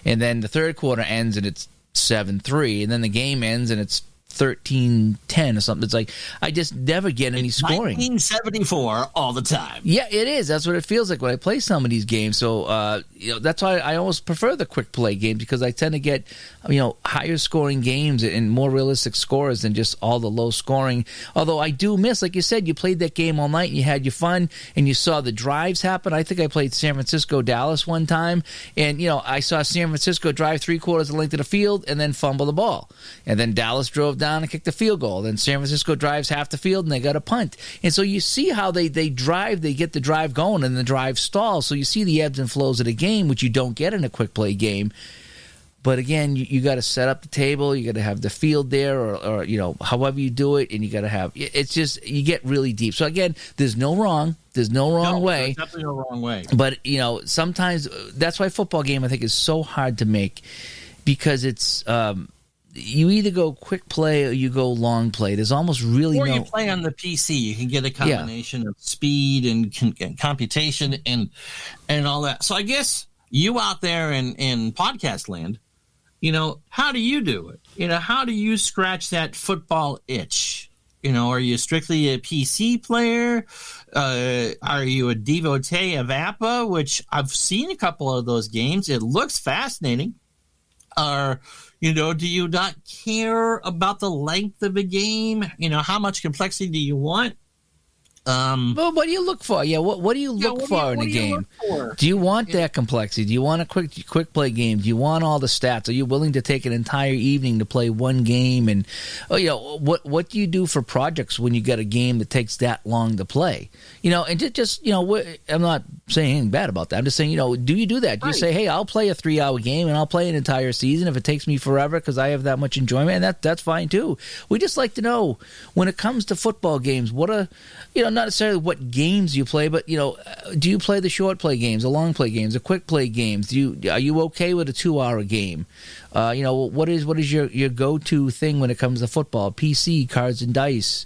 And then the third quarter ends, and it's 7-3. And then the game ends, and it's 13-10 or something. It's like I just never get any scoring. 1974 all the time. Yeah, it is. That's what it feels like when I play some of these games. So that's why I almost prefer the quick play games, because I tend to get higher scoring games and more realistic scores than just all the low scoring. Although I do miss, like you said, you played that game all night and you had your fun and you saw the drives happen. I think I played San Francisco Dallas one time, and I saw San Francisco drive 3/4 of the length of the field and then fumble the ball, and then Dallas drove down down and kick the field goal. Then San Francisco drives half the field, and they got a punt. And so you see how they drive, they get the drive going, and the drive stalls. So you see the ebbs and flows of the game, which you don't get in a quick play game. But again, you got to set up the table. You got to have the field there, or however you do it, and you got to have. It's just you get really deep. So again, there's no wrong way. There's definitely no wrong way. But sometimes that's why football game I think is so hard to make, because it's you either go quick play or you go long play. There's almost really you play on the PC. You can get a combination of speed and computation and all that. So I guess you out there in podcast land. How do you do it? How do you scratch that football itch? Are you strictly a PC player? Are you a devotee of APA, which I've seen a couple of those games. It looks fascinating. Or, do you not care about the length of a game? How much complexity do you want? Well, what do you look for? Yeah, what do you look for in a game? Do you want that complexity? Do you want a quick play game? Do you want all the stats? Are you willing to take an entire evening to play one game? And what do you do for projects when you get a game that takes that long to play? And just I'm not saying anything bad about that. I'm just saying, do you do that? Do you say, hey, I'll play a 3-hour game and I'll play an entire season if it takes me forever because I have that much enjoyment? And that's fine too. We just like to know when it comes to football games, what are not necessarily what games you play, but do you play the short play games, the long play games, the quick play games? Are you okay with a 2-hour game? What is your go-to thing when it comes to football? PC, cards and dice.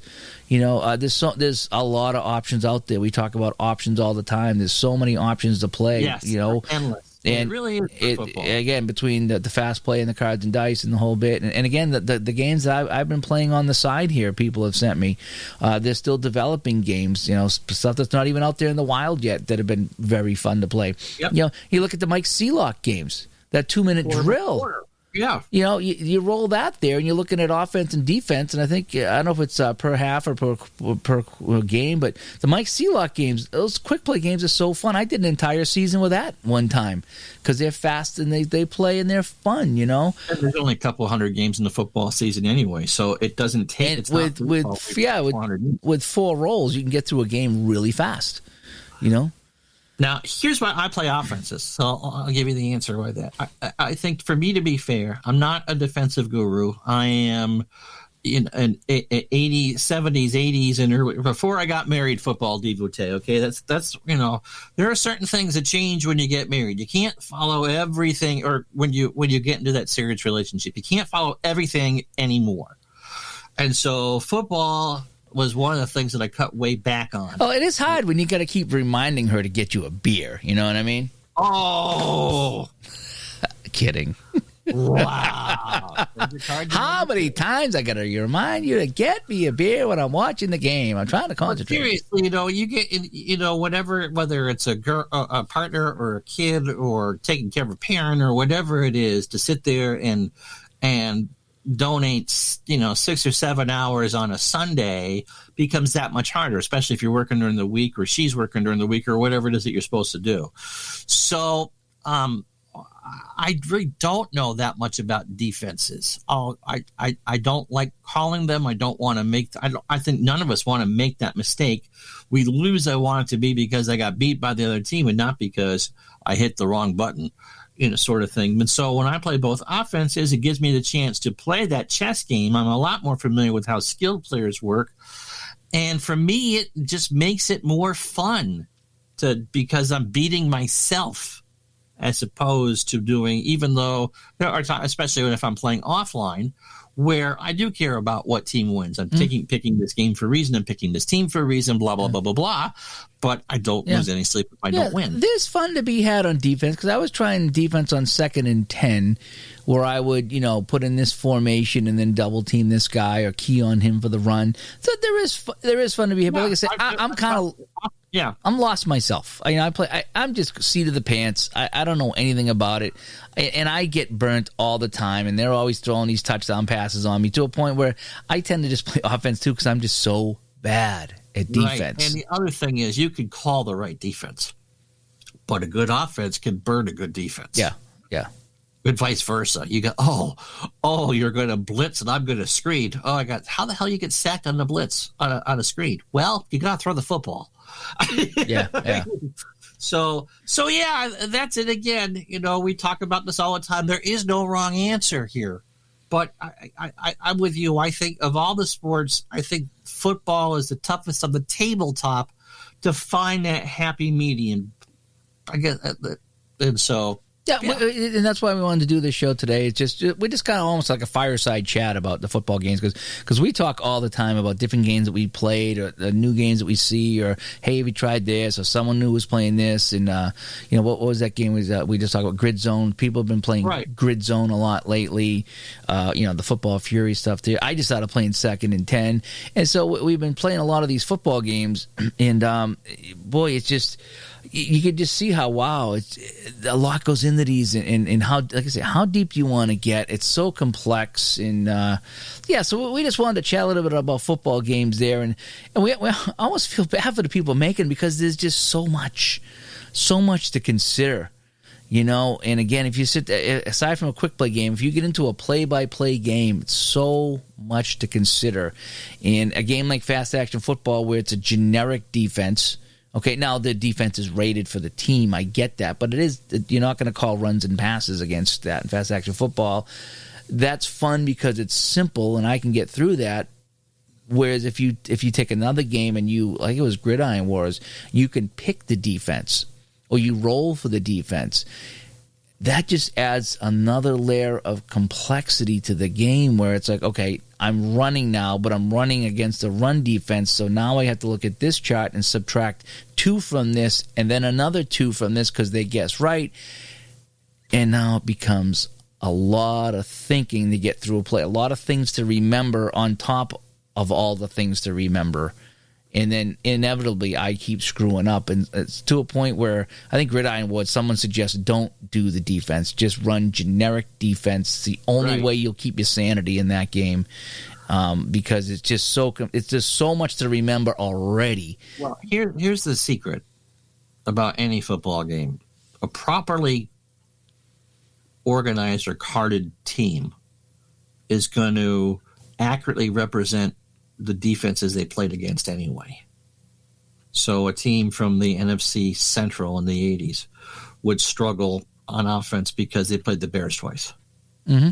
There's a lot of options out there. We talk about options all the time. There's so many options to play. Yes, endless. And it really is again, between the fast play and the cards and dice and the whole bit. And again, the games that I've been playing on the side here, people have sent me. They're still developing games, stuff that's not even out there in the wild yet that have been very fun to play. Yep. You look at the Mike Seelock games, that 2-minute drill. Yeah. You roll that there, and you're looking at offense and defense, and I don't know if it's per half or per game, but the Mike Seelock games, those quick play games are so fun. I did an entire season with that one time because they're fast and they play and they're fun, And there's only a couple hundred games in the football season anyway, so it doesn't take. And with 4 rolls, you can get through a game really fast, Now, here's why I play offenses, so I'll give you the answer why that. I think, for me to be fair, I'm not a defensive guru. I am in 80s, 70s, 80s, and early, before I got married, football devotee. Okay, that's there are certain things that change when you get married. You can't follow everything, or when you get into that serious relationship, you can't follow everything anymore. And so, football was one of the things that I cut way back on. Oh, it is hard when you got to keep reminding her to get you a beer. You know what I mean? Oh, kidding. Wow. How many times I got to remind you to get me a beer when I'm watching the game? I'm trying to concentrate. Seriously, you get, whether it's a girl, a partner, or a kid, or taking care of a parent, or whatever it is, to sit there and donate 6 or 7 hours on a Sunday becomes that much harder, especially if you're working during the week, or she's working during the week, or whatever it is that you're supposed to do. So I really don't know that much about defenses. I don't like calling them. I don't want to make. I think none of us want to make that mistake. We lose. I want it to be because I got beat by the other team, and not because I hit the wrong button. Sort of thing. And so when I play both offenses, it gives me the chance to play that chess game. I'm a lot more familiar with how skilled players work. And for me, it just makes it more fun because I'm beating myself as opposed to doing, even though there are times, especially if I'm playing offline, where I do care about what team wins. I'm picking this game for a reason. I'm picking this team for a reason, blah, blah, blah, blah, blah. But I don't lose any sleep if I don't win. There's fun to be had on defense, because I was trying defense on 2nd and 10, where I would, put in this formation and then double team this guy or key on him for the run. So there is fun to be had. But like I said, I'm kind of... Yeah, I'm lost myself. I'm just seat of the pants. I don't know anything about it, and I get burnt all the time. And they're always throwing these touchdown passes on me to a point where I tend to just play offense too, because I'm just so bad at defense. Right. And the other thing is, you could call the right defense, but a good offense can burn a good defense. Yeah. And vice versa. You go, oh, you're going to blitz and I'm going to screen. Oh, I got, how the hell you get sacked on the blitz on a screen? Well, you got to throw the football. Yeah. So yeah, that's it again. We talk about this all the time. There is no wrong answer here. But I'm with you. I think of all the sports, I think football is the toughest on the tabletop to find that happy median. I guess, and so. Yeah, and that's why we wanted to do this show today. It's just we're just kind of almost like a fireside chat about the football games because we talk all the time about different games that we played or the new games that we see or hey, have you tried this or someone new was playing this and what was that game? We just talked about Grid Zone. People have been playing Grid Zone a lot lately. The Football Fury stuff too. I just started playing 2nd and 10, and so we've been playing a lot of these football games. And boy, it's just. You could just see how a lot goes into these and how, like I say, how deep do you want to get? It's so complex and so we just wanted to chat a little bit about football games there and we almost feel bad for the people making because there's just so much to consider, And again, if you aside from a quick play game, if you get into a play-by-play game, it's so much to consider. In a game like fast action football, where it's a generic defense. Okay, now the defense is rated for the team. I get that, but you're not going to call runs and passes against that in fast action football. That's fun because it's simple and I can get through that. Whereas if you take another game and like it was Gridiron Wars, you can pick the defense or you roll for the defense. That just adds another layer of complexity to the game where it's like, okay, I'm running now, but I'm running against a run defense, so now I have to look at this chart and subtract 2 from this and then another 2 from this because they guessed right. And now it becomes a lot of thinking to get through a play, a lot of things to remember on top of all the things to remember. And then inevitably I keep screwing up. And it's to a point where I think Gridiron Wars, someone suggests don't do the defense. Just run generic defense. It's the only way you'll keep your sanity in that game because it's just so much to remember already. Well, here's the secret about any football game. A properly organized or carded team is going to accurately represent the defenses they played against anyway. So a team from the NFC Central in the 80s would struggle on offense because they played the Bears twice. Mm-hmm.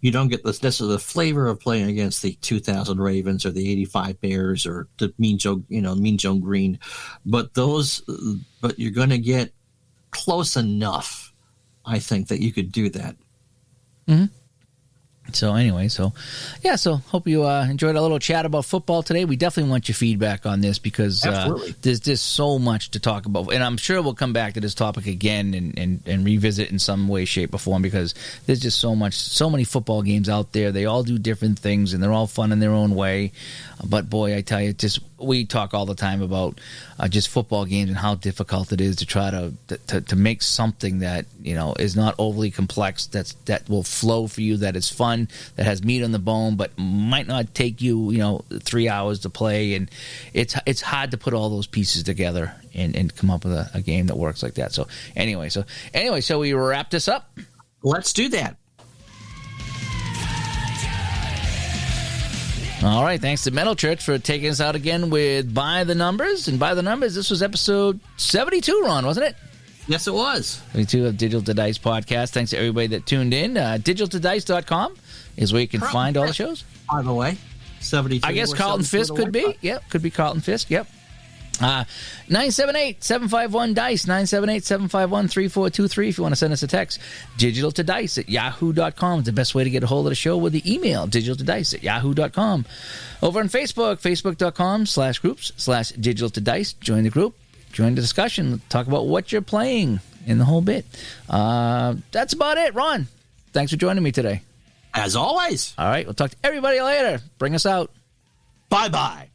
You don't get necessarily the flavor of playing against the 2000 Ravens or the 85 Bears or the Mean Joe Green, but you're going to get close enough, I think, that you could do that. Mm-hmm. So anyway, so hope you enjoyed a little chat about football today. We definitely want your feedback on this because there's just so much to talk about. And I'm sure we'll come back to this topic again and revisit in some way, shape, or form because there's just so many football games out there. They all do different things and they're all fun in their own way. But boy, I tell you, we talk all the time about just football games and how difficult it is to try to make something that is not overly complex, that will flow for you, that is fun, that has meat on the bone, but might not take you 3 hours to play. And it's hard to put all those pieces together and come up with a game that works like that. So anyway, so we wrap this up. Let's do that. All right, thanks to Metal Church for taking us out again with By the Numbers. And By the Numbers, this was episode 72, Ron, wasn't it? Yes, it was. 72 of Digital to Dice podcast. Thanks to everybody that tuned in. DigitalToDice.com is where you can find all the shows. By the way, 72. I guess Carlton Fisk could be. Yep, could be Carlton Fisk. Yep. 978-751-DICE, 978-751-3423 if you want to send us a text. Digital to Dice at yahoo.com is the best way to get a hold of the show with the email, digital to dice at yahoo.com. Over on Facebook, facebook.com/groups/digital to dice. Join the group, join the discussion, talk about what you're playing in the whole bit. That's about it, Ron. Thanks for joining me today. As always. All right, we'll talk to everybody later. Bring us out. Bye-bye.